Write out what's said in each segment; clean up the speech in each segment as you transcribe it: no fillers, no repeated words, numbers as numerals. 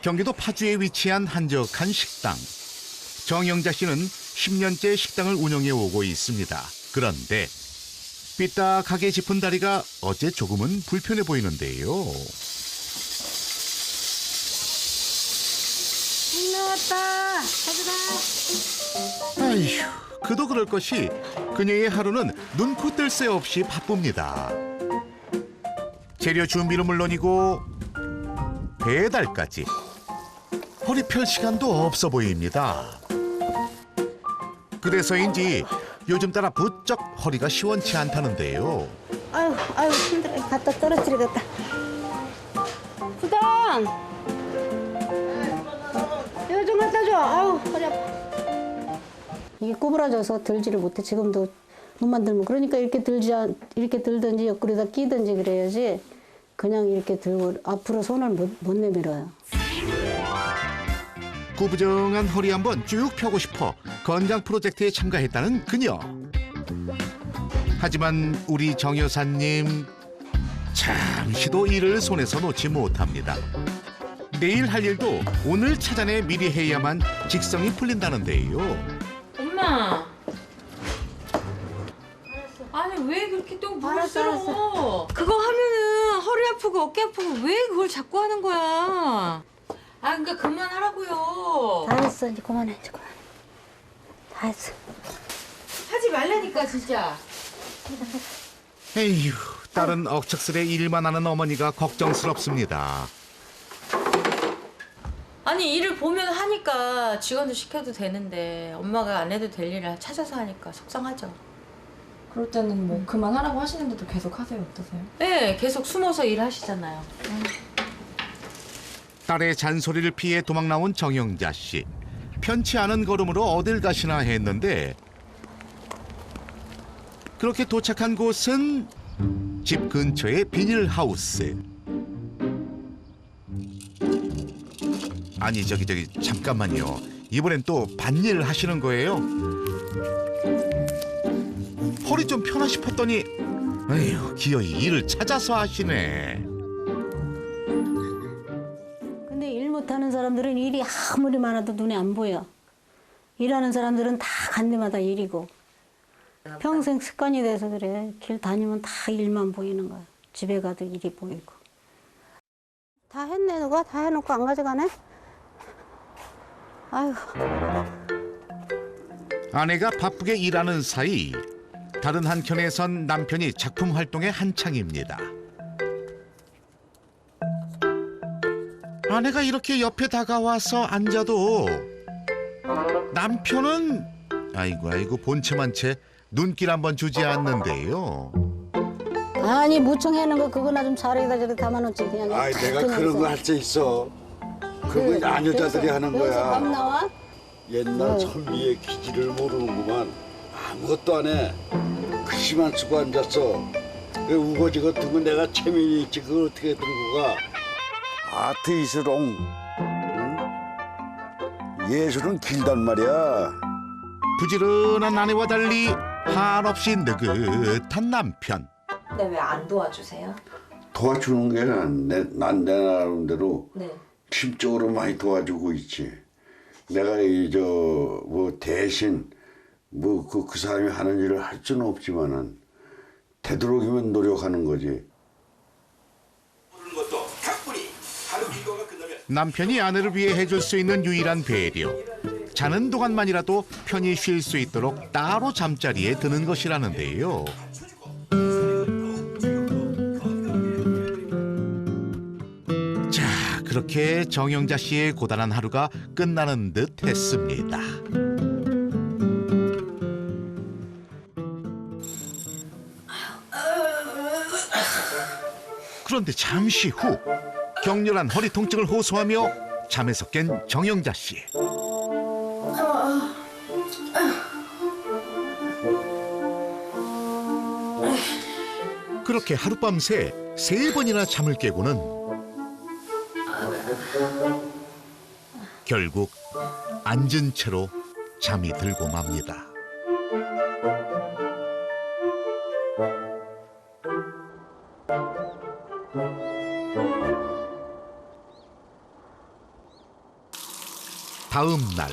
경기도 파주에 위치한 한적한 식당. 정영자 씨는 10년째 식당을 운영해 오고 있습니다. 그런데 삐딱하게 짚은 다리가 어째 조금은 불편해 보이는데요. 나왔다. 가져가. 아휴, 그도 그럴 것이 그녀의 하루는 눈코 뜰 새 없이 바쁩니다. 재료 준비는 물론이고 배달까지. 허리 펼 시간도 없어 보입니다. 그래서인지 요즘 따라 부쩍 허리가 시원치 않다는데요. 아유 힘들어. 갖다 떨어뜨리겠다. 수당. 이거 좀 갖다 줘. 아유 허리 아파. 이게 구부러져서 들지를 못해. 지금도 눈만 들면 그러니까 이렇게 들든지 옆구리에다 끼든지 그래야지. 그냥 이렇게 들고 앞으로 손을 못 내밀어요. 구부정한 허리 한번 쭉 펴고 싶어 건강 프로젝트에 참가했다는 그녀. 하지만 우리 정 여사님 잠시도 일을 손에서 놓지 못합니다. 내일 할 일도 오늘 찾아내 미리 해야만 직성이 풀린다는데요. 엄마. 아니 왜 그렇게 또 물을 쓸어? 그거 하면은 허리 아프고 어깨 아프고 왜 그걸 자꾸 하는 거야? 아 그러니까 그만하라고요. 다 했어. 이제 그만해. 이제 그만해. 다 했어. 하지 말라니까 진짜. 에휴, 딸은 억척스레 일만 하는 어머니가 걱정스럽습니다. 아니 일을 보면 하니까 직원도 시켜도 되는데 엄마가 안 해도 될 일을 찾아서 하니까 속상하죠. 그럴 때는 뭐 그만하라고 하시는데도 계속 하세요. 어떠세요? 네, 계속 숨어서 일하시잖아요. 딸의 잔소리를 피해 도망 나온 정영자 씨. 편치 않은 걸음으로 어딜 가시나 했는데 그렇게 도착한 곳은 집 근처의 비닐하우스. 아니 저기 잠깐만요. 이번엔 또 밭일 하시는 거예요? 허리 좀 펴나 싶었더니 에휴 기어이 일을 찾아서 하시네. 근데 일 못하는 사람들은 일이 아무리 많아도 눈에 안 보여. 일하는 사람들은 다 간 데마다 일이고. 평생 습관이 돼서 그래. 길 다니면 다 일만 보이는 거야. 집에 가도 일이 보이고. 다 했네 누가? 다 해놓고 안 가져가네? 아유. 아내가 바쁘게 일하는 사이 다른 한켠에선 남편이 작품 활동에 한창입니다. 아내가 이렇게 옆에 다가와서 앉아도 남편은 아이고 본체만 채 눈길 한번 주지 않는데요. 아니 무청해놓은 거 그거나 좀 자리에다 저리 담아놓지 그냥. 아이 내가 그냥 그런 있어. 거 할 수 있어. 그거 아녀자들이 하는 여기서 밥 거야. 나와? 옛날 선비의 기질을 모르는구만. 아무것도 안 해. 글씨만 쓰고 앉았어. 그 우거지 같은 거 내가 체면이 있지. 그걸 어떻게 들고 가. 아트이스롱. 응? 예술은 길단 말이야. 부지런한 아내와 달리 한없이 느긋한 남편. 근데 왜 안 도와주세요? 도와주는 게 난 내 나름대로 네. 팀적으로 많이 도와주고 있지. 내가 뭐 대신 뭐 그 사람이 하는 일을 할 수는 없지만은 되도록이면 노력하는 거지. 남편이 아내를 위해 해줄 수 있는 유일한 배려. 자는 동안만이라도 편히 쉴 수 있도록 따로 잠자리에 드는 것이라는데요. 자, 그렇게 정영자 씨의 고단한 하루가 끝나는 듯 했습니다. 그런데 잠시 후 격렬한 허리 통증을 호소하며 잠에서 깬 정영자 씨. 그렇게 하룻밤새 3번이나 잠을 깨고는 결국 앉은 채로 잠이 들고 맙니다. 다음 날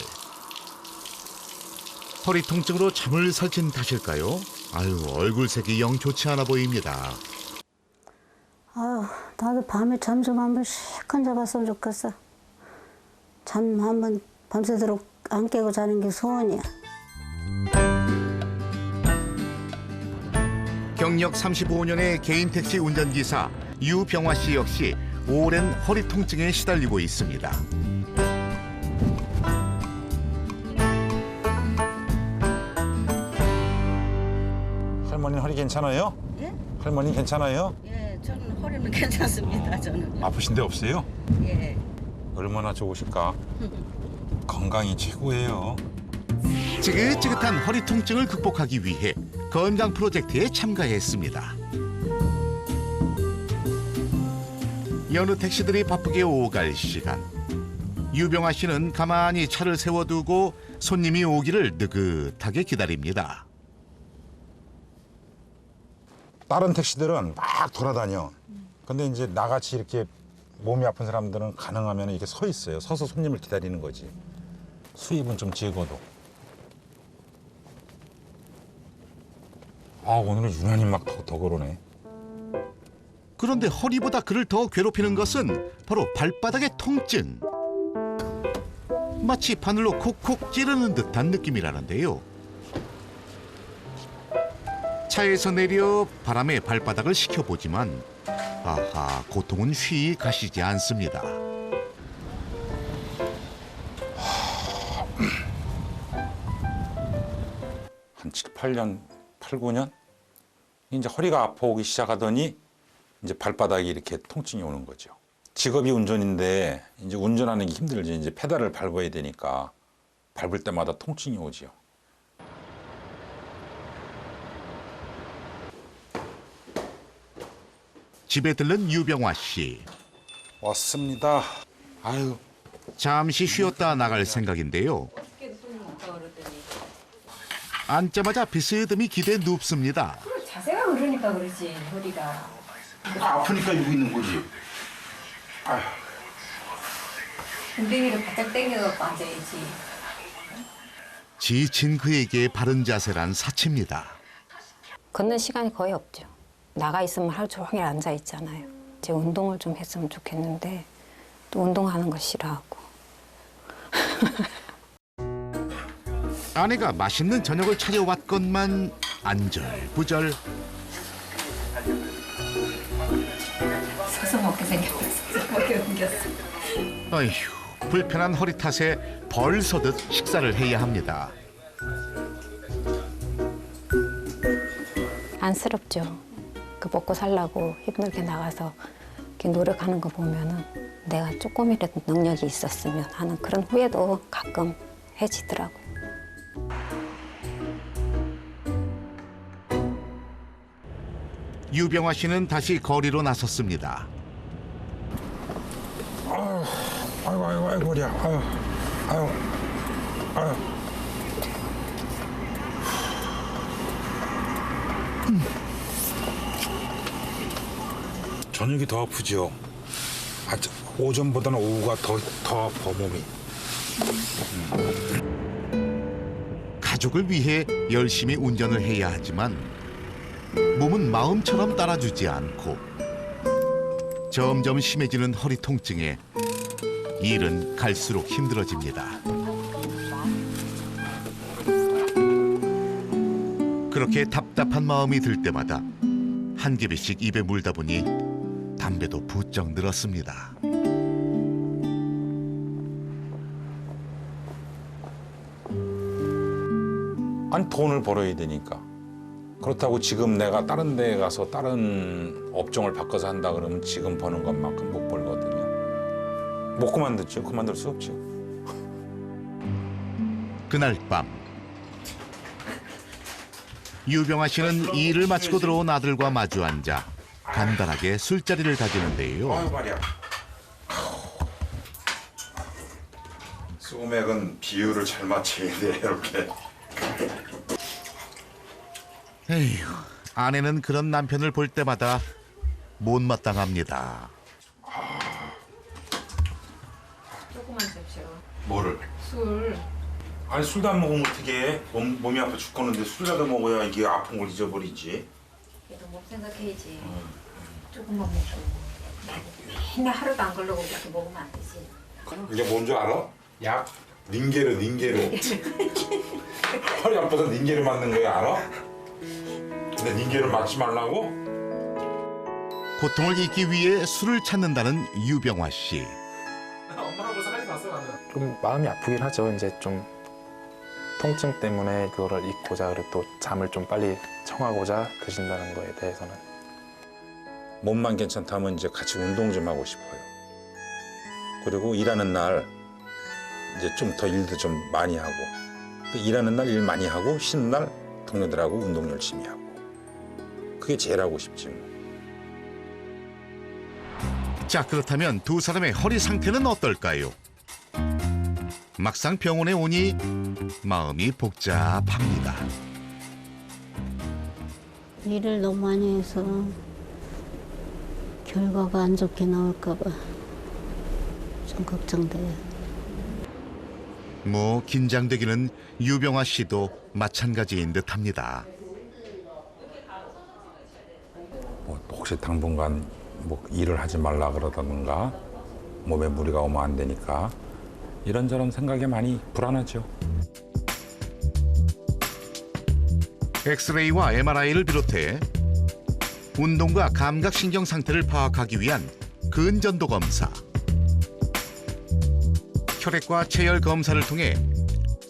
허리 통증으로 잠을 설친 탓일까요? 아유, 얼굴색이 영 좋지 않아 보입니다. 아유, 나도 밤에 잠 좀 한번 실컷 잡았으면 좋겠어. 잠 한번 밤새도록 안 깨고 자는 게 소원이야. 경력 35년의 개인 택시 운전기사 유병화 씨 역시 오랜 허리 통증에 시달리고 있습니다. 할머니 허리 괜찮아요? 예? 할머니 괜찮아요? 예, 저는 허리는 괜찮습니다. 저는. 아프신 데 없어요? 예. 얼마나 좋으실까? 건강이 최고예요. 지긋지긋한 허리 통증을 극복하기 위해 건강 프로젝트에 참가했습니다. 여느 택시들이 바쁘게 오갈 시간. 유병아 씨는 가만히 차를 세워두고 손님이 오기를 느긋하게 기다립니다. 다른 택시들은 막 돌아다녀. 근데 이제 나같이 이렇게 몸이 아픈 사람들은 가능하면 이렇게 서 있어요. 서서 손님을 기다리는 거지. 수입은 좀 적어도. 아, 오늘은 유난히 막 더 그러네. 그런데 허리보다 그를 더 괴롭히는 것은 바로 발바닥의 통증. 마치 바늘로 콕콕 찌르는 듯한 느낌이라는데요. 차에서 내려 바람에 발바닥을 식혀보지만 아하, 고통은 쉬이 가시지 않습니다. 한 7, 8년, 8, 9년? 이제 허리가 아파오기 시작하더니 이제 발바닥이 이렇게 통증이 오는 거죠. 직업이 운전인데 이제 운전하는 게 힘들지. 이제 페달을 밟아야 되니까 밟을 때마다 통증이 오죠. 집에 들른 유병화 씨. 왔습니다. 아유, 잠시 쉬었다 나갈 생각인데요. 앉자마자 비스듬히 기대 눕습니다. 자세가 그러니까 그렇지 허리가. 아프니까 이러고 있는 거지. 엉덩이를 바짝 당겨갖고 앉아야지. 지친 그에게 바른 자세란 사치입니다. 걷는 시간이 거의 없죠. 나가 있으면 하루 종일 앉아 있잖아요. 이제 운동을 좀 했으면 좋겠는데 또 운동하는 거 싫어하고. 아내가 맛있는 저녁을 차려왔건만 안절부절. 서서 먹게 생겼어. 서서 먹게 생겼어. 어휴, 불편한 허리 탓에 벌서듯 식사를 해야 합니다. 안쓰럽죠. 그 먹고 살라고 힘들게 나가서 이렇게 노력하는 거 보면은 내가 조금이라도 능력이 있었으면 하는 그런 후회도 가끔 해지더라고요. 유병화 씨는 다시 거리로 나섰습니다. 아이고, 허리야. 아유. 저녁이 더 아프죠. 오전보다는 오후가 더 아파 몸이. 가족을 위해 열심히 운전을 해야 하지만 몸은 마음처럼 따라주지 않고 점점 심해지는 허리 통증에 일은 갈수록 힘들어집니다. 그렇게 답답한 마음이 들 때마다 한 개비씩 입에 물다 보니 담배도 부쩍 늘었습니다. 아니, 돈을 벌어야 되니까. 그렇다고 지금 내가 다른 데 가서 다른 업종을 바꿔서 한다 그러면 지금 버는 것만큼 못 벌거든요. 못 그만뒀죠. 그만둘 수 없죠. 그날 밤 유병아 씨는 일을 마치고 들어온 아들과 마주 앉아 간단하게 술자리를 가지는데요. 아유, 말이야. 소맥은 비율을 잘 맞춰야 돼, 이렇게. 에휴, 아내는 그런 남편을 볼 때마다 못마땅합니다. 조금만 줍시오. 뭐를? 술. 아니 술도 안 먹으면 어떻게 해? 몸이 아파 죽겠는데 술이라도 먹어야 이게 아픈 걸 잊어버리지. 그래도 몸 생각해야지. 조금만 먹고. 맨날 하루도 안 걸르고 이렇게 먹으면 안 되지. 이게 뭔 줄 알아? 약? 닌게르. 허리 아파서 닌게르 맞는 거야 알아? 근데 닌게르 맞지 말라고? 고통을 잊기 위해 술을 찾는다는 유병화 씨. 좀 마음이 아프긴 하죠. 이제 좀 통증 때문에 그거를 잊고자 그리고 또 잠을 좀 빨리 청하고자 드신다는 거에 대해서는 몸만 괜찮다면 이제 같이 운동 좀 하고 싶어요. 그리고 일하는 날 이제 좀 더 일도 좀 많이 하고 일하는 날 일 많이 하고 쉬는 날 동료들하고 운동 열심히 하고 그게 제일 하고 싶지 뭐. 자, 그렇다면 두 사람의 허리 상태는 어떨까요? 막상 병원에 오니 마음이 복잡합니다. 일을 너무 많이 해서 결과가 안 좋게 나올까 봐 좀 걱정돼요. 뭐 긴장되기는 유병화 씨도 마찬가지인 듯합니다. 뭐 혹시 당분간 뭐 일을 하지 말라 그러다든가 몸에 무리가 오면 안 되니까 이런저런 생각이 많이 불안하죠. 엑스레이와 MRI를 비롯해 운동과 감각신경 상태를 파악하기 위한 근전도 검사, 혈액과 체열 검사를 통해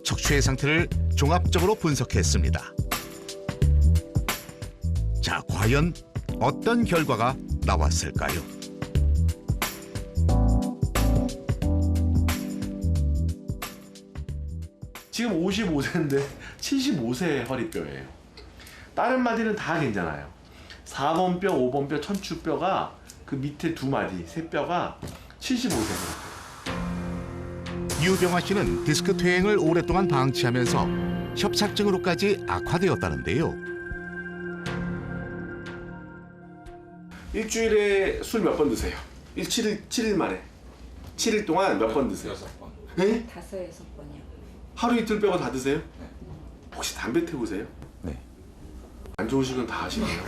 척추의 상태를 종합적으로 분석했습니다. 자, 과연 어떤 결과가 나왔을까요? 지금 55세인데 75세의 허리뼈예요. 다른 마디는 다 괜찮아요. 4번 뼈, 5번 뼈, 천추뼈가 그 밑에 두 마디, 세 뼈가 75세예요. 유병화 씨는 디스크 퇴행을 오랫동안 방치하면서 협착증으로까지 악화되었다는데요. 일주일에 술 몇 번 드세요? 7일 만에. 7일 동안 몇 번 드세요? 6번. 네? 5-6번이요. 하루 이틀 빼고 다 드세요? 혹시 담배 태우세요? 네. 안 좋으신 건 다 아시네요.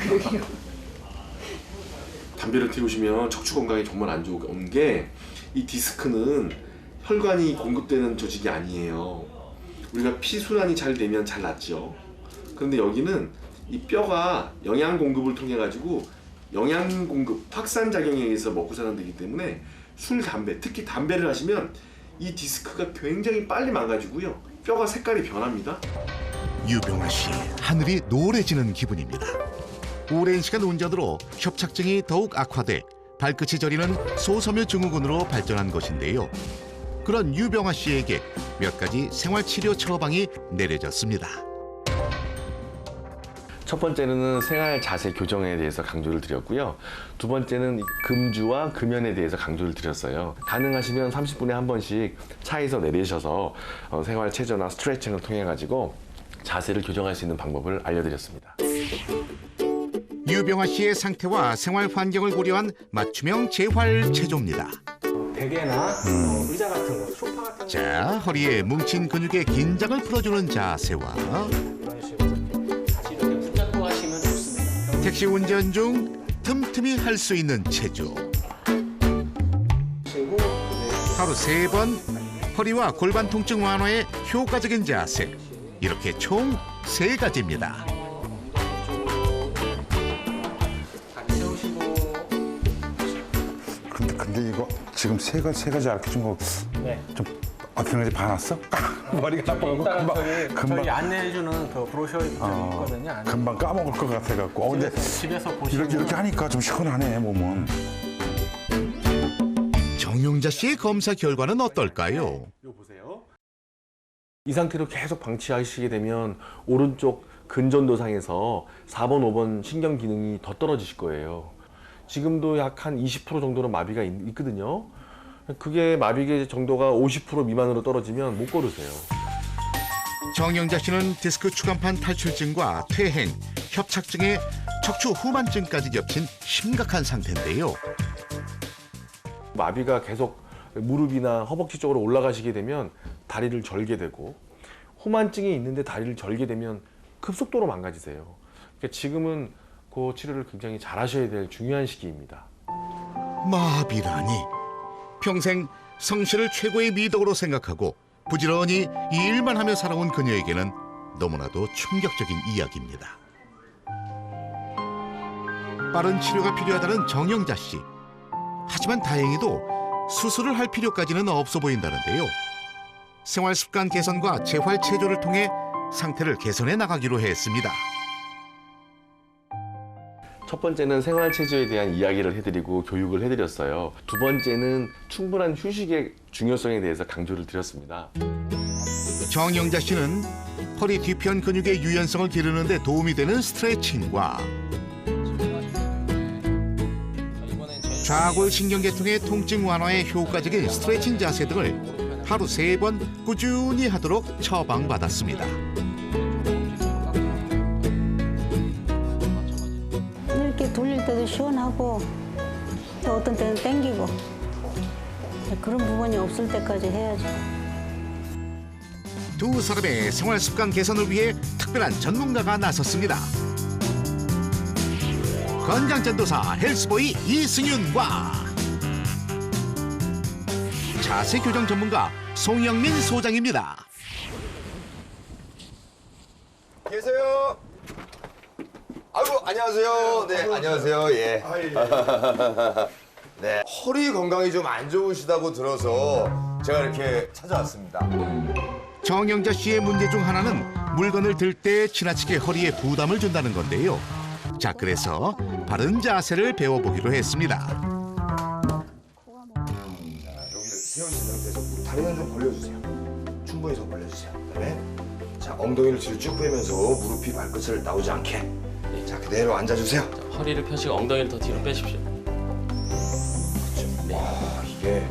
담배를 태우시면 척추 건강에 정말 안 좋은 게 이 디스크는 혈관이 공급되는 조직이 아니에요. 우리가 피순환이 잘 되면 잘 낫죠. 그런데 여기는 이 뼈가 영양 공급을 통해 가지고 영양 공급, 확산작용에 의해서 먹고 사는 데이기 때문에 술, 담배, 특히 담배를 하시면 이 디스크가 굉장히 빨리 망가지고요. 뼈가 색깔이 변합니다. 유병화 씨, 하늘이 노래지는 기분입니다. 오랜 시간 운전으로 협착증이 더욱 악화돼 발끝이 저리는 소섬유 증후군으로 발전한 것인데요. 그런 유병화 씨에게 몇 가지 생활치료 처방이 내려졌습니다. 첫 번째는 생활 자세 교정에 대해서 강조를 드렸고요. 두 번째는 금주와 금연에 대해서 강조를 드렸어요. 가능하시면 30분에 한 번씩 차에서 내리셔서 생활 체조나 스트레칭을 통해 가지고 자세를 교정할 수 있는 방법을 알려드렸습니다. 유병화 씨의 상태와 생활 환경을 고려한 맞춤형 재활 체조입니다. 베개나 의자 같은 거, 소파 같은 거 자, 허리에 뭉친 근육의 긴장을 풀어주는 자세와 이런 식으로 다시 이렇게 붙잡고 하시면 좋습니다. 택시 운전 중 틈틈이 할 수 있는 체조. 하루 3번 허리와 골반 통증 완화에 효과적인 자세. 이렇게 총 3가지입니다. 근데 이거 지금 세 가지 알려준 거 좀 어떻게 하는지 봐놨어? 머리가 나빠가고 저희 안내해주는 그 브로셔 있거든요. 안에. 금방 까먹을 것 같아갖고. 근데 집에서 보시면 이렇게 하니까 좀 시원하네 몸은. 정용자 씨의 검사 결과는 어떨까요? 이거 보세요. 이 상태로 계속 방치하시게 되면 오른쪽 근전도상에서 4번, 5번 신경 기능이 더 떨어지실 거예요. 지금도 약 한 20% 정도는 마비가 있거든요. 그게 마비 정도가 50% 미만으로 떨어지면 못 걸으세요. 정영자 씨는 디스크 추간판 탈출증과 퇴행, 협착증에 척추 후만증까지 겹친 심각한 상태인데요. 마비가 계속 무릎이나 허벅지 쪽으로 올라가시게 되면 다리를 절게 되고 후만증이 있는데 다리를 절게 되면 급속도로 망가지세요. 그러니까 지금은 그 치료를 굉장히 잘 하셔야 될 중요한 시기입니다. 마비라니. 평생 성실을 최고의 미덕으로 생각하고 부지런히 이 일만 하며 살아온 그녀에게는 너무나도 충격적인 이야기입니다. 빠른 치료가 필요하다는 정영자 씨. 하지만 다행히도 수술을 할 필요까지는 없어 보인다는데요. 생활 습관 개선과 재활 체조를 통해 상태를 개선해 나가기로 했습니다. 첫 번째는 생활체조에 대한 이야기를 해드리고 교육을 해드렸어요. 두 번째는 충분한 휴식의 중요성에 대해서 강조를 드렸습니다. 정영자 씨는 허리 뒤편 근육의 유연성을 기르는 데 도움이 되는 스트레칭과 좌골신경계통의 통증 완화에 효과적인 스트레칭 자세 등을 하루 3번 꾸준히 하도록 처방받았습니다. 이렇게 돌릴 때도 시원하고 또 어떤 때는 땡기고 그런 부분이 없을 때까지 해야죠. 두 사람의 생활 습관 개선을 위해 특별한 전문가가 나섰습니다. 건강전도사 헬스보이 이승윤과 자세 교정 전문가 송영민 소장입니다. 계세요? 아이고 안녕하세요. 네 안녕하세요. 예. 네 허리 건강이 좀 안 좋으시다고 들어서 제가 이렇게 찾아왔습니다. 정영자 씨의 문제 중 하나는 물건을 들 때 지나치게 허리에 부담을 준다는 건데요. 자, 그래서 바른 자세를 배워보기로 했습니다. 여기를 세우신 상태에서 다리는 좀 벌려주세요. 충분히 더 벌려주세요. 그다음에 자 엉덩이를 뒤로 쭉 빼면서 무릎이 발끝을 나오지 않게. 자 그대로 앉아주세요. 허리를 펴시고 엉덩이를 더 뒤로 빼십시오. 네. 와 이게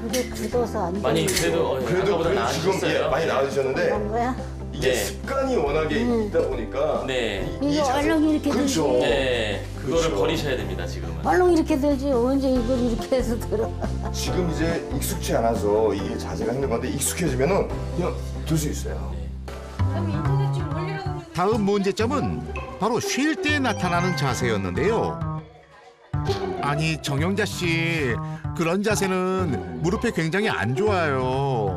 그게 굳어서 안 많이 돼. 그래도 아까보다 지금 나아지셨어요. 예, 많이 나아지셨는데 그런 거야? 이게 네. 습관이 워낙에 있다 보니까 네. 이 이거 자세- 얼른 이렇게 그렇죠. 들지. 네. 그거를 그렇죠. 버리셔야 됩니다, 지금은. 얼른 이렇게 들지. 언제 이걸 이렇게 해서 들어. 지금 이제 익숙치 않아서 이게 자세가 힘든 건데 익숙해지면은 그냥 들 수 있어요. 다음 문제점은 바로 쉴 때 나타나는 자세였는데요. 아니, 정영자 씨, 그런 자세는 무릎에 굉장히 안 좋아요.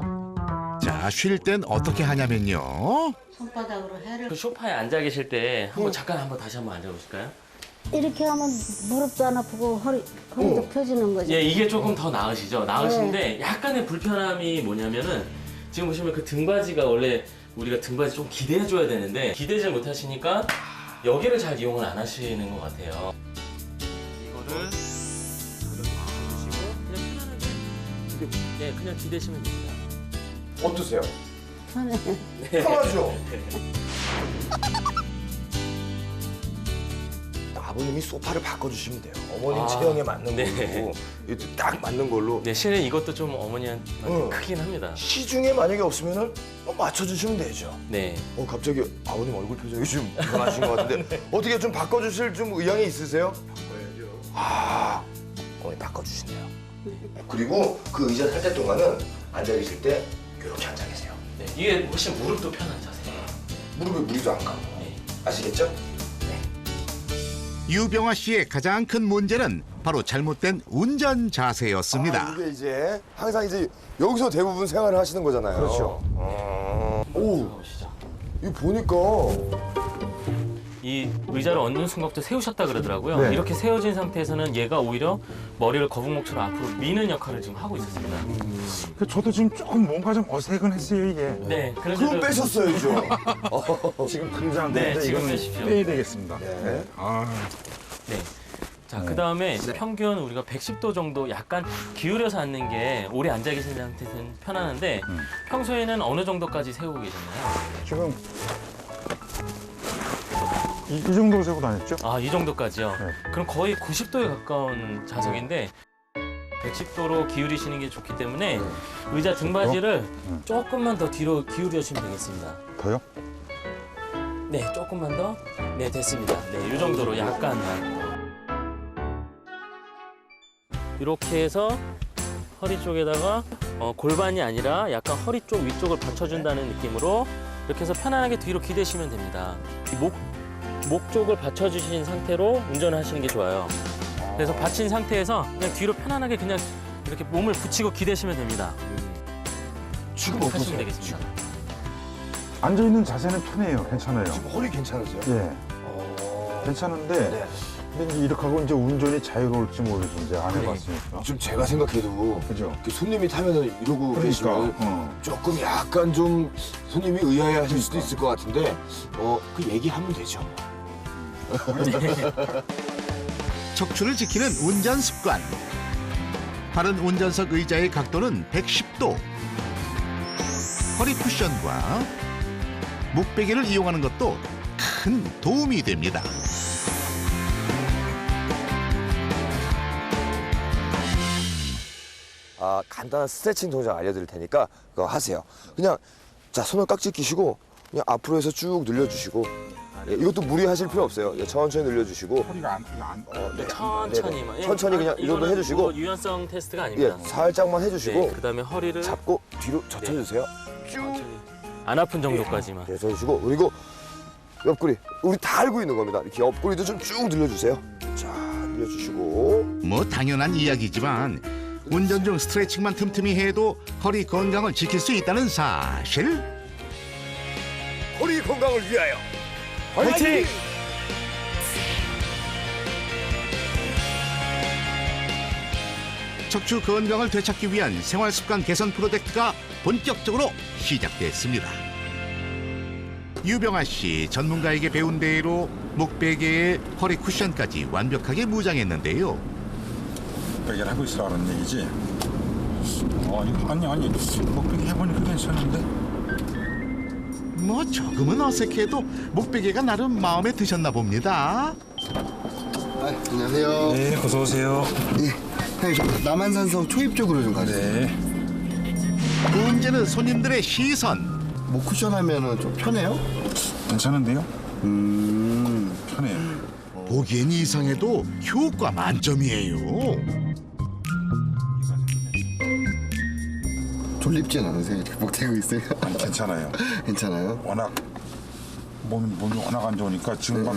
자, 쉴 땐 어떻게 하냐면요. 손바닥으로 해를 그 소파에 앉아 계실 때 한번 잠깐 다시 한번 앉아 보실까요? 이렇게 하면 무릎도 안 아프고 허리도 펴지는 거죠. 예, 이게 조금 더 나으시죠? 나으신데 약간의 불편함이 뭐냐면은 지금 보시면 그 등받이가 원래 우리가 등받이 좀 기대해줘야 되는데 기대지 못하시니까 여기를 잘 이용을 안 하시는 것 같아요. 이거를 그냥 편안하게 예, 그냥 기대시면 됩니다. 어떠세요? 편해. 편하죠? 아버님이 소파를 바꿔주시면 돼요. 어머님 체형에 맞는 걸로 이것도 딱 맞는 걸로. 네, 실은 이것도 좀 어머니한테 응. 크긴 합니다. 시중에 만약에 없으면은 맞춰주시면 되죠. 네. 갑자기 아버님 얼굴 표정이 좀 변하신 것 같은데 어떻게 좀 바꿔주실 좀 의향이 있으세요? 바꿔야죠. 어머니 바꿔주시네요. 그리고 그 의자 탈 때 동안은 앉아 계실 때 이렇게 앉아 계세요. 네, 이게 훨씬 무릎도 편한 자세예요. 무릎에 무리도 안 가고. 네. 아시겠죠? 유병화 씨의 가장 큰 문제는 바로 잘못된 운전 자세였습니다. 이게 이제 항상 이제 여기서 대부분 생활을 하시는 거잖아요. 그렇죠. 오, 이거 보니까 이 의자를 어느 순간부터 세우셨다 그러더라고요. 네. 이렇게 세워진 상태에서는 얘가 오히려 머리를 거북목처럼 앞으로 미는 역할을 지금 하고 있었습니다. 저도 지금 조금 뭔가 좀 어색했어요 이게. 네, 그럼 빼셨어야죠. 지금 당장 네, 지금 빼십시오. 빼야 되겠습니다. 네. 네. 자, 그 다음에 평균 우리가 110도 정도 약간 기울여서 앉는 게 오래 앉아 계신 상태에서는 편안한데 평소에는 어느 정도까지 세우고 계셨나요? 지금 이 정도 세고 다녔죠? 아, 이 정도까지요? 네. 그럼 거의 90도에 가까운 자석인데 110도로 기울이시는 게 좋기 때문에 의자 등받이를 조금만 더 뒤로 기울여주시면 되겠습니다. 더요? 네, 조금만 더. 네, 됐습니다. 네, 이 정도로 약간만. 이렇게 해서 허리 쪽에다가 골반이 아니라 약간 허리 쪽 위쪽을 받쳐준다는 느낌으로 이렇게 해서 편안하게 뒤로 기대시면 됩니다. 목 쪽을 받쳐주신 상태로 운전하시는 게 좋아요. 그래서 받친 상태에서 그냥 뒤로 편안하게 그냥 이렇게 몸을 붙이고 기대시면 됩니다. 지금 하시면 어떠세요? 되겠습니다. 앉아 있는 자세는 편해요. 괜찮아요. 지금 허리 괜찮으세요? 예. 괜찮은데 근데 이제 이렇게 하고 이제 운전이 자유로울지 모르지 이제 안 해봤으니까. 지금 제가 생각해도 그죠? 이렇게 손님이 타면은 이러고 계시면 조금 약간 좀 손님이 의아해하실 수도 있을 것 같은데 그 얘기하면 되죠. 척추를 지키는 운전 습관. 바른 운전석 의자의 각도는 110도. 허리 쿠션과 목베개를 이용하는 것도 큰 도움이 됩니다. 간단한 스트레칭 동작 알려드릴 테니까 그거 하세요. 그냥 자 손을 깍지 끼시고 그냥 앞으로 해서 쭉 늘려주시고 예, 이것도 무리하실 필요 없어요. 예, 천천히 늘려주시고 허리가 네. 천천히만. 네네. 천천히 그냥 이 정도 해주시고 뭐 유연성 테스트가 아닙니다. 예, 살짝만 해주시고 네, 그다음에 허리를 잡고 뒤로 젖혀주세요. 안 아픈 정도까지만. 그래서 해주시고 그리고 옆구리 우리 다 알고 있는 겁니다. 이렇게 옆구리도 좀 쭉 늘려주세요. 자 늘려주시고 뭐 당연한 이야기지만 운전 중 스트레칭만 틈틈이 해도 허리 건강을 지킬 수 있다는 사실. 허리 건강을 위하여 화이팅! 척추 건강을 되찾기 위한 생활습관 개선 프로젝트가 본격적으로 시작됐습니다. 유병아 씨 전문가에게 배운 대로 목베개에 허리 쿠션까지 완벽하게 무장했는데요. 목베개를 하고 있으라는 얘기지. 아니 목베개 해보니까 괜찮은데. 뭐 조금은 어색해도 목베개가 나름 마음에 드셨나 봅니다. 안녕하세요. 네, 어서 오세요. 네, 저 남한산성 초입 쪽으로 좀 가세요. 네. 문제는 손님들의 시선. 목 쿠션 하면은 좀 편해요? 괜찮은데요? 편해요. 보기엔 이상해도 효과 만점이에요. 졸립진 않으세요? 이렇게 목 대고 있어요? 아니, 괜찮아요. 괜찮아요? 워낙 몸이 워낙 안 좋으니까 지금 막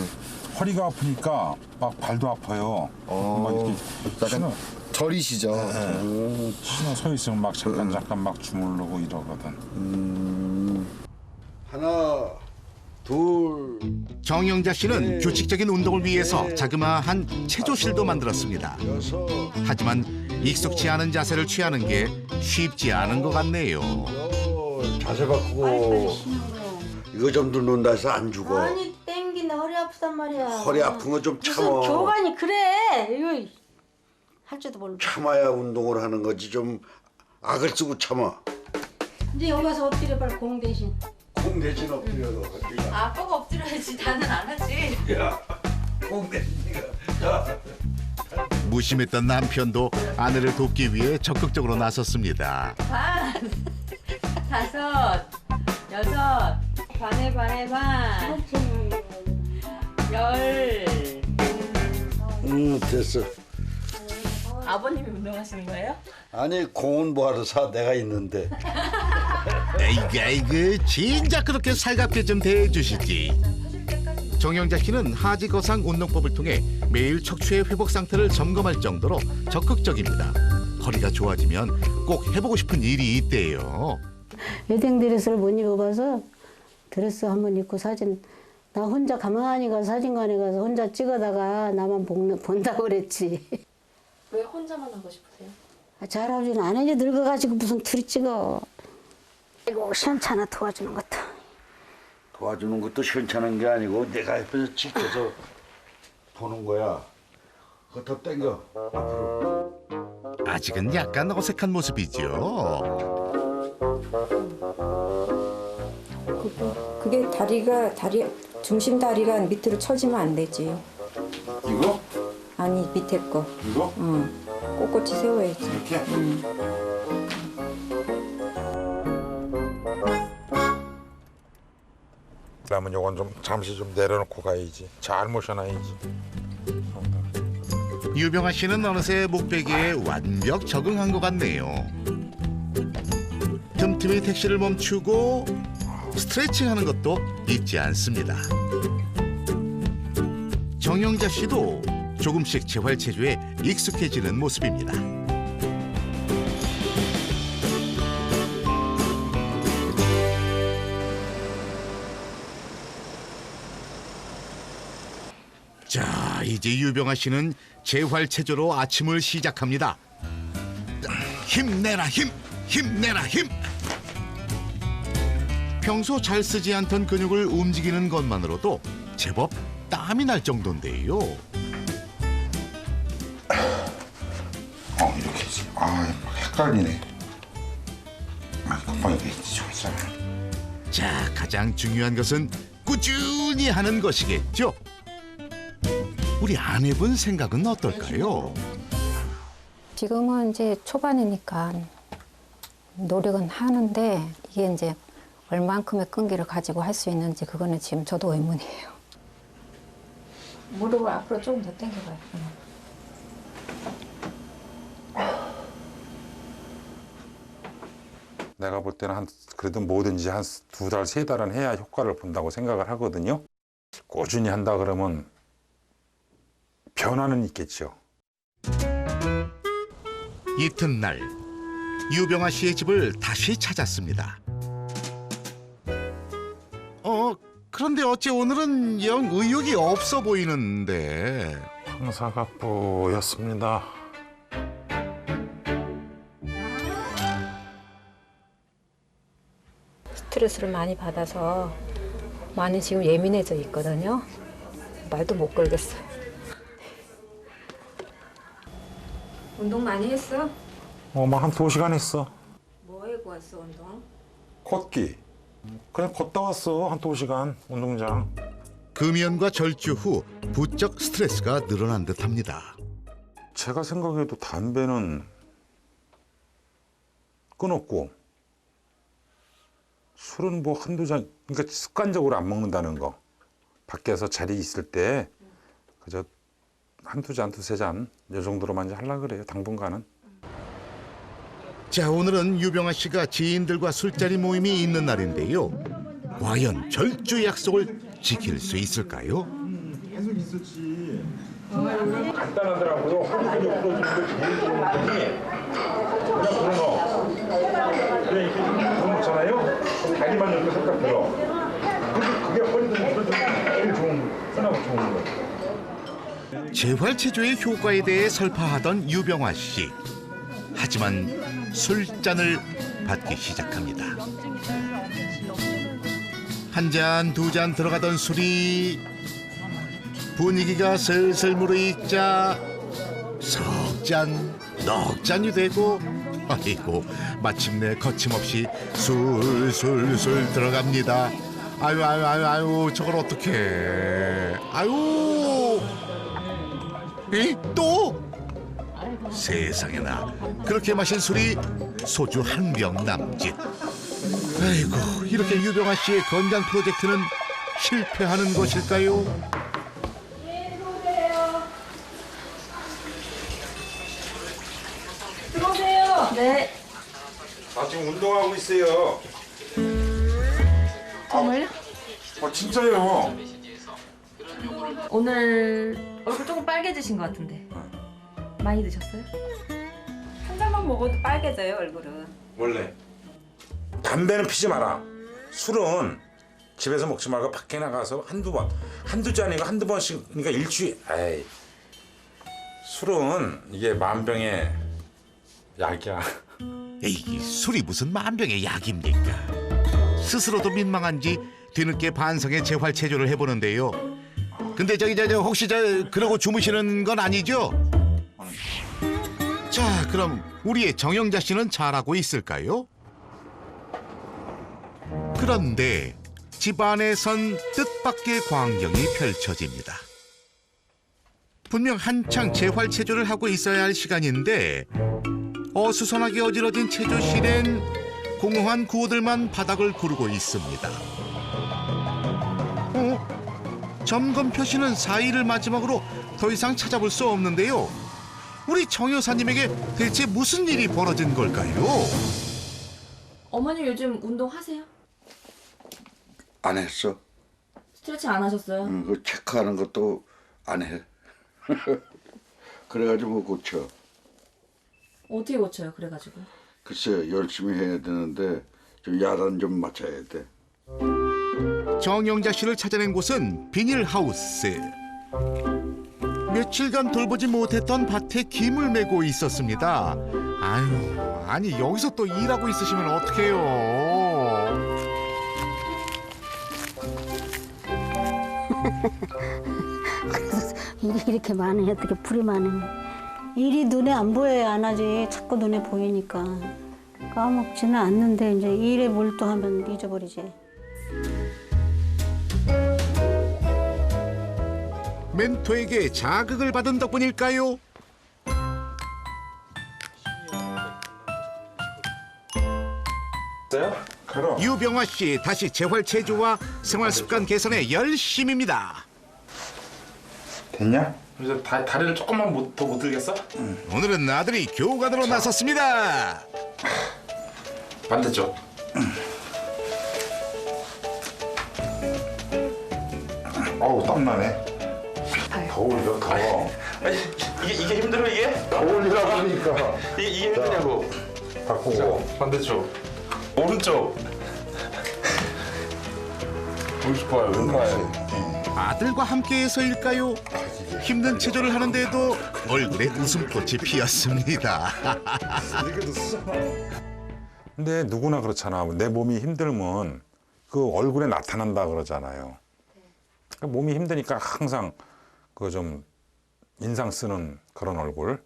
허리가 아프니까 막 발도 아파요. 막 이렇게 약간 저리시죠? 신호 서 있으면 막 잠깐 막 주무르고 이러거든. 하나, 둘. 정영자 씨는 규칙적인 운동을 위해서 자그마한 체조실도 만들었습니다. 하지만 익숙치 않은 자세를 취하는 게 쉽지 않은 것 같네요. 자세 바꾸고 이거 좀 누른다 해서 안 죽어. 아니 땡긴다 허리 아프단 말이야. 허리 아픈 거 좀 무슨 참아. 교관이 그래. 이거 할 줄도 모르고. 참아야 운동을 하는 거지. 좀 악을 쓰고 참아. 이제 여기 와서 엎드려 빨리 공 대신. 공 대신 엎드려도. 아빠가 엎드려야지. 나는 안 하지. 야, 공 대신 네가. 무심했던 남편도 아내를 돕기 위해 적극적으로 나섰습니다. 반, 다섯, 여섯, 반에 반, 열. 됐어. 아버님이 운동하시는 거예요? 아니 공은 뭐하러 사? 내가 있는데. 에이그 진짜 그렇게 살갑게 좀 대해주시지. 정영자 씨는 하지거상 운동법을 통해 매일 척추의 회복 상태를 점검할 정도로 적극적입니다. 허리가 좋아지면 꼭 해보고 싶은 일이 있대요. 웨딩 드레스를 못 입어봐서 드레스 한번 입고 사진 나 혼자 가만히 가서 사진관에 가서 혼자 찍어다가 나만 본다고 그랬지. 왜 혼자만 하고 싶으세요? 잘하지는 안 해. 이제 늙어가지고 무슨 둘이 찍어. 이거 시원찮아 도와주는 것도. 도와주는 것도 시원찮은 게 아니고 내가 옆에서 지켜서 보는 거야. 그거 더 당겨 앞으로. 아직은 약간 어색한 모습이죠. 그게 다리 중심 다리가 밑으로 처지면 안 되지. 이거? 아니 밑에 거. 이거? 응. 꼿꼿이 세워야지. 이렇게? 그러면 요건 좀 잠시 좀 내려놓고 가야지. 잘 모셔놔야지. 유병아 씨는 어느새 목베기에 완벽 적응한 것 같네요. 틈틈이 택시를 멈추고 스트레칭하는 것도 잊지 않습니다. 정영자 씨도 조금씩 재활체조에 익숙해지는 모습입니다. 자, 이제 유병아 씨는 재활체조로 아침을 시작합니다. 힘내라 힘! 힘내라 힘! 평소 잘 쓰지 않던 근육을 움직이는 것만으로도 제법 땀이 날 정도인데요. 이렇게지. 헷갈리네. 금방 이렇게 있잖아. 자, 가장 중요한 것은 꾸준히 하는 것이겠죠. 우리 아내분 생각은 어떨까요? 지금은 이제 초반이니까 노력은 하는데 이게 이제 얼만큼의 끈기를 가지고 할 수 있는지 그거는 지금 저도 의문이에요. 무릎을 앞으로 조금 더 당겨봐요. 내가 볼 때는 그래도 뭐든지 한 2달, 3달은 해야 효과를 본다고 생각을 하거든요. 꾸준히 한다 그러면 변화는 있겠죠. 이튿날 유병아 씨의 집을 다시 찾았습니다. 그런데 어째 오늘은 영 의욕이 없어 보이는데. 황사가 뿌였습니다. 스트레스를 많이 받아서 많이 지금 예민해져 있거든요. 말도 못 걸겠어요. 운동 많이 했어? 한 2시간 했어. 뭐 하고 왔어, 운동? 걷기. 그냥 걷다 왔어. 한 2시간 운동장. 금연과 절주 후 부쩍 스트레스가 늘어난 듯합니다. 제가 생각해도 담배는 끊었고 술은 뭐 한두 잔, 그러니까 습관적으로 안 먹는다는 거. 밖에서 자리 있을 때 그저 한두 잔, 2-3잔 이 정도로만 이제 하려고 그래요, 당분간은. 자, 오늘은 유병아 씨가 지인들과 술자리 모임이 있는 날인데요. 과연 절주 약속을 지킬 수 있을까요? 계속 있었지. 간단하더라고요. 허리 근육 풀어주는 게 제일 좋은 거니 그냥 불어넣어. 그래 이렇게 불어넣잖아요. 다리만 이렇게 살짝 들어. 그게 허리 근육 풀어주는 게 제일 좋은, 편하고 좋은 거예요. 재활체조의 효과에 대해 설파하던 유병아 씨. 하지만 술잔을 받기 시작합니다. 한 잔, 2잔 들어가던 술이 분위기가 슬슬 무르익자 석 잔, 넉 잔이 되고, 아이고, 마침내 거침없이 술술술 들어갑니다. 아유, 저걸 어떡해. 아유, 또? 세상에나, 그렇게 마신 술이 소주 한 병 남짓. 아이고, 이렇게 유병아 씨의 건강 프로젝트는 실패하는 것일까요? 들어오세요. 네. 지금 운동하고 있어요. 정말요? 진짜요. 오늘 얼굴 조금 빨개지신 것 같은데. 많이 드셨어요? 한 잔만 먹어도 빨개져요, 얼굴은. 원래 담배는 피지 마라. 술은 집에서 먹지 말고 밖에 나가서 한두 잔이고 한두 번씩, 그러니까 일주일. 에이, 술은 이게 만병의 약이야. 에이, 술이 무슨 만병의 약입니까? 스스로도 민망한지 뒤늦게 반성의 재활체조를 해보는데요. 근데 혹시 그러고 주무시는 건 아니죠? 자, 그럼 우리의 정영자 씨는 잘하고 있을까요? 그런데 집안에선 뜻밖의 광경이 펼쳐집니다. 분명 한창 재활체조를 하고 있어야 할 시간인데 어수선하게 어지러진 체조실엔 공허한 구호들만 바닥을 구르고 있습니다. 점검 표시는 4일을 마지막으로 더 이상 찾아볼 수 없는데요. 우리 정 여사님에게 대체 무슨 일이 벌어진 걸까요? 어머님 요즘 운동하세요? 안 했어. 스트레칭 안 하셨어요? 그 체크하는 것도 안 해. 그래가지고 뭐 고쳐. 어떻게 고쳐요? 그래가지고. 글쎄 열심히 해야 되는데 좀 야단 좀 맞춰야 돼. 정영자 씨를 찾아낸 곳은 비닐하우스. 며칠간 돌보지 못했던 밭에 김을 메고 있었습니다. 아니 여기서 또 일하고 있으시면 어떡해요. 이게 이렇게 많으니 어떻게 풀이 많으니. 일이 눈에 안 보여야 안 하지. 자꾸 눈에 보이니까. 까먹지는 않는데 이제 일에 몰두하면 잊어버리지. 멘토에게 자극을 받은 덕분일까요? 유병화 씨 다시 재활 체조와 생활 습관 개선에 열심입니다. 됐냐? 이제 다리를 조금만 더 못 들겠어? 오늘은 아들이 교관으로 나섰습니다. 반대쪽. 어우 땀나네. 더 올려 더. 이게 힘들어 이게? 더 올리라고 하니까. 이게 힘드냐고. 바꾸고. 반대쪽. 오른쪽. 오른쪽 왼팔. 아들과 함께해서일까요? 힘든 체조를 하는데도 얼굴에 웃음꽃이 피었습니다. 근데 누구나 그렇잖아. 내 몸이 힘들면 그 얼굴에 나타난다 그러잖아요. 몸이 힘드니까 항상 그 좀 인상 쓰는 그런 얼굴.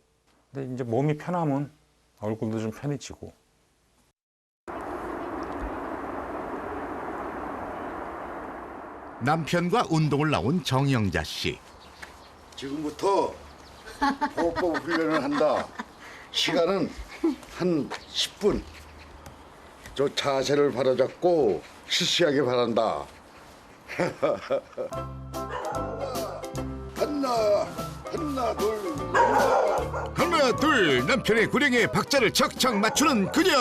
근데 이제 몸이 편하면 얼굴도 좀 편해지고. 남편과 운동을 나온 정영자 씨. 지금부터 호흡법 훈련을 한다. 시간은 한 10분. 저 자세를 바로잡고 시시하게 바란다. 하나 둘 남편의 구령에 박자를 척척 맞추는 그녀.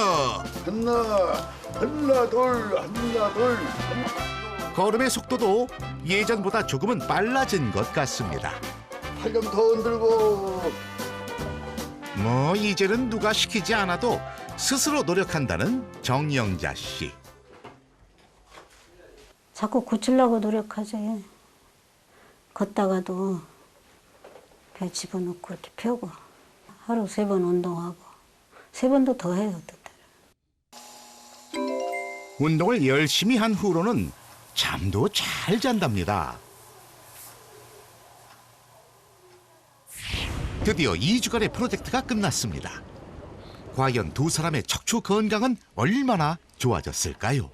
하나 둘. 걸음의 속도도 예전보다 조금은 빨라진 것 같습니다. 팔 좀 더 흔들고. 뭐 이제는 누가 시키지 않아도 스스로 노력한다는 정영자 씨. 자꾸 고치려고 노력하지. 걷다가도 배 집어넣고 이렇게 펴고 하루 3번 운동하고 3번도 더 해요. 운동을 열심히 한 후로는 잠도 잘 잔답니다. 드디어 2주간의 프로젝트가 끝났습니다. 과연 두 사람의 척추 건강은 얼마나 좋아졌을까요?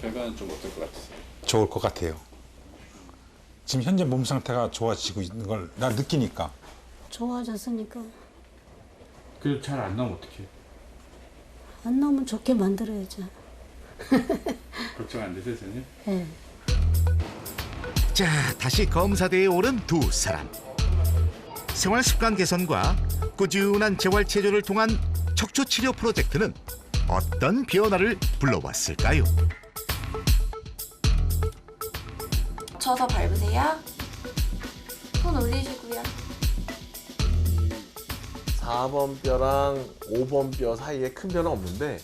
결과는 좀 어떨 것 같으세요? 좋을 것 같아요. 지금 현재 몸 상태가 좋아지고 있는 걸 나 느끼니까. 좋아졌으니까. 그래도 잘 안 나오면 어떡해? 안 나오면 좋게 만들어야죠. 걱정 안 되세요, 선생님? 네. 자, 다시 검사대에 오른 두 사람. 생활 습관 개선과 꾸준한 재활 체조를 통한 척추 치료 프로젝트는 어떤 변화를 불러왔을까요? 쳐서 밟으세요. 손 올리시고요. 4번 뼈랑 5번 뼈 사이에 큰 변화 없는데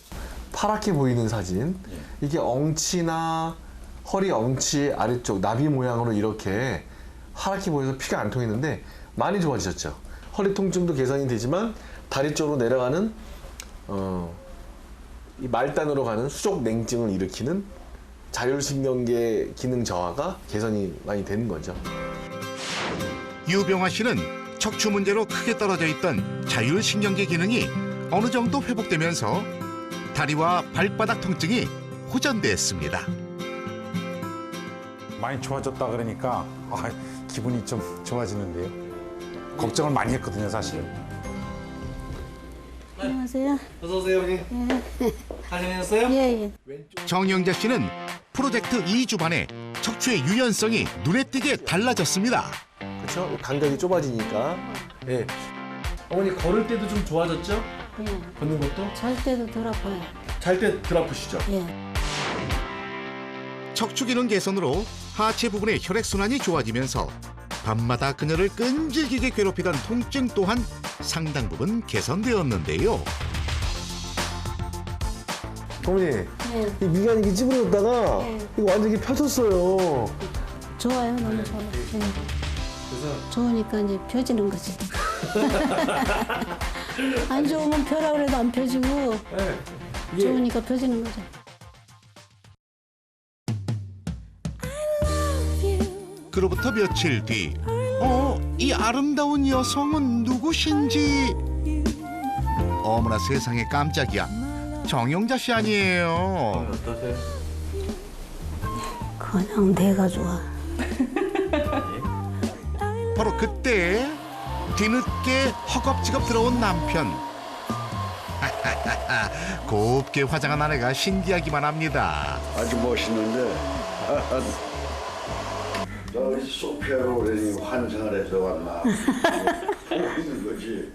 파랗게 보이는 사진. 이게 엉치나 허리 엉치 아래쪽 나비 모양으로 이렇게 하얗게 보여서 피가 안 통했는데 많이 좋아지셨죠. 허리 통증도 개선이 되지만 다리 쪽으로 내려가는 이 말단으로 가는 수족 냉증을 일으키는 자율신경계 기능 저하가 개선이 많이 되는 거죠. 유병화 씨는 척추 문제로 크게 떨어져 있던 자율신경계 기능이 어느 정도 회복되면서 다리와 발바닥 통증이 호전됐습니다. 많이 좋아졌다 그러니까 기분이 좀 좋아지는데요. 걱정을 많이 했거든요, 사실. 안녕하세요. 어서 오세요, 형님. 예. 잘 지내셨어요? 예. 정영자 씨는 프로젝트 2주 만에 척추의 유연성이 눈에 띄게 달라졌습니다. 그렇죠? 간격이 좁아지니까. 예. 어머니 걸을 때도 좀 좋아졌죠? 예. 걷는 것도? 잘 때도 덜 아파요. 잘 때 덜 아프시죠? 예. 척추 기능 개선으로 하체 부분의 혈액순환이 좋아지면서 밤마다 그녀를 끈질기게 괴롭히던 통증 또한 상당 부분 개선되었는데요. 어머니, 예. 이 미간이 이렇게 찌부러졌다가 예. 이거 완전히 펴졌어요. 좋아요. 너무 좋아요. 예. 그래서 좋으니까 이제 펴지는 거지. 안 좋으면 펴라 그래도 안 펴지고 이게 좋으니까 펴지는 거죠. 그로부터 며칠 뒤, 이 아름다운 여성은 누구신지? 어머나 세상에 깜짝이야. 정영자 씨 아니에요. 어떠세요? 그냥 내가 좋아. 바로 그때 뒤늦게 허겁지겁 들어온 남편. 곱게 화장한 아내가 신기하기만 합니다. 아주 멋있는데 저 소피아 로렌이 환상을 해서 왔나 보이는 거지.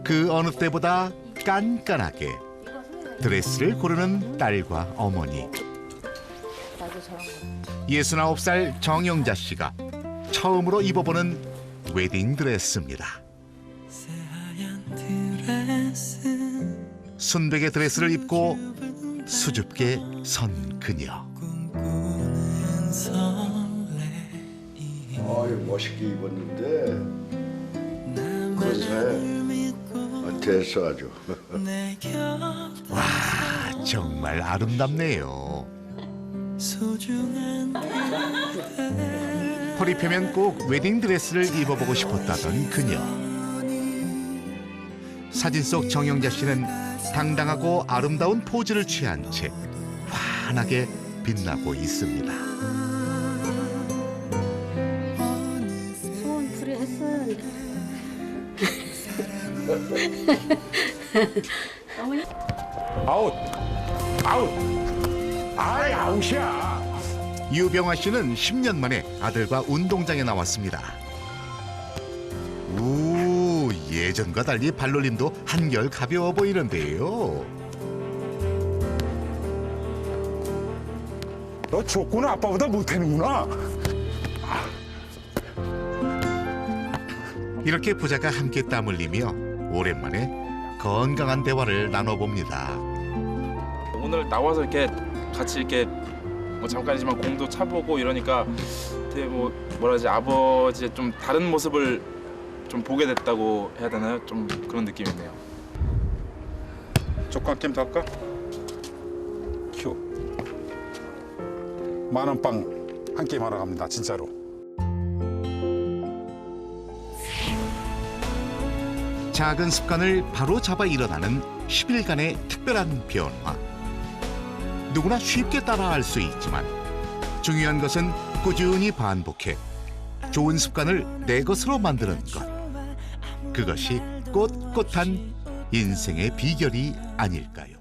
그 어느 때보다 깐깐하게 드레스를 고르는 딸과 어머니. 69살 정영자 씨가 처음으로 입어보는 웨딩 드레스입니다. 순백의 드레스를 입고 수줍게 선 그녀. 멋있게 입었는데 그런 사이 됐어 아주. 와, 정말 아름답네요. 허리 펴면 꼭 웨딩 드레스를 입어보고 싶었다던 그녀. 사진 속 정영자 씨는 당당하고 아름다운 포즈를 취한 채 환하게 빛나고 있습니다. 소원 풀이했어요. 어머니? 아웃! 아웃! 아이, 아웃이야! 유병화 씨는 10년 만에 아들과 운동장에 나왔습니다. 우, 예전과 달리 발놀림도 한결 가벼워 보이는데요. 너 족구는 아빠보다 못하는구나. 이렇게 부자가 함께 땀 흘리며 오랜만에 건강한 대화를 나눠봅니다. 오늘 나와서 이렇게 같이 이렇게 뭐 잠깐이지만 공도 차보고 이러니까 되게 뭐라 하지, 아버지의 좀 다른 모습을 좀 보게 됐다고 해야 되나요? 좀 그런 느낌이네요. 족구 한 게임 더 할까? 큐. 만원빵 한 게임 하러 갑니다, 진짜로. 작은 습관을 바로 잡아 일어나는 10일간의 특별한 변화. 누구나 쉽게 따라할 수 있지만 중요한 것은 꾸준히 반복해 좋은 습관을 내 것으로 만드는 것. 그것이 꼿꼿한 인생의 비결이 아닐까요?